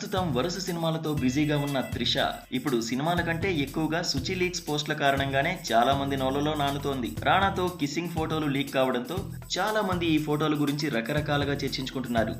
ప్రస్తుతం వరుస సినిమాలతో బిజీగా ఉన్న త్రిష ఇప్పుడు సినిమాల కంటే ఎక్కువగా సుచి లీక్స్ పోస్టుల కారణంగానే చాలా మంది నోలలో నానుతోంది. రానాతో కిస్సింగ్ ఫోటోలు లీక్ కావడంతో చాలా మంది ఈ ఫోటోల గురించి రకరకాలుగా చర్చించుకుంటున్నారు.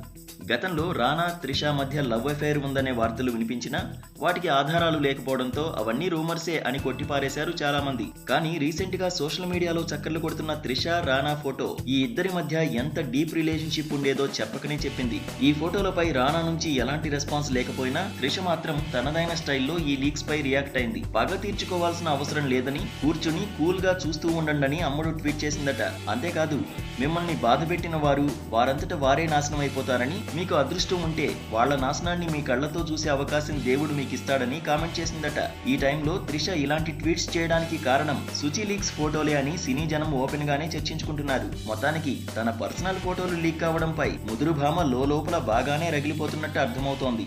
గతంలో రానా త్రిష మధ్య లవ్ అఫైర్ ఉందనే వార్తలు వినిపించినా వాటికి ఆధారాలు లేకపోవడంతో అవన్నీ రూమర్సే అని కొట్టిపారేశారు చాలా మంది. కానీ రీసెంట్ గా సోషల్ మీడియాలో చక్కర్లు కొడుతున్న త్రిష రానా ఫోటో ఈ ఇద్దరి మధ్య ఎంత డీప్ రిలేషన్షిప్ ఉండేదో చెప్పకనే చెప్పింది. ఈ ఫోటోలపై రానా నుంచి ఎలాంటి రెస్పాన్స్ లేకపోయినా త్రిష మాత్రం తనదైన స్టైల్లో ఈ లీక్స్ పై రియాక్ట్ అయింది. పగ తీర్చుకోవాల్సిన అవసరం లేదని, కూర్చుని కూల్ గా చూస్తూ ఉండండి అమ్మడు ట్వీట్ చేసిందట. అంతేకాదు, మిమ్మల్ని బాధపెట్టిన వారు వారంతట వారే నాశనం అయిపోతారని, మీకు అదృష్టం ఉంటే వాళ్ల నాశనాన్ని మీ కళ్లతో చూసే అవకాశం దేవుడు మీకు ఇస్తాడని కామెంట్ చేసిందట. ఈ టైంలో త్రిష ఇలాంటి ట్వీట్స్ చేయడానికి కారణం సుచి లీక్స్ ఫోటోలే అని సినీ జనం ఓపెన్ గానే చర్చించుకుంటున్నారు. మొత్తానికి తన పర్సనల్ ఫోటోలు లీక్ కావడంపై ముదురు భామ లోపల బాగానే రగిలిపోతున్నట్టు అర్థమవుతోంది.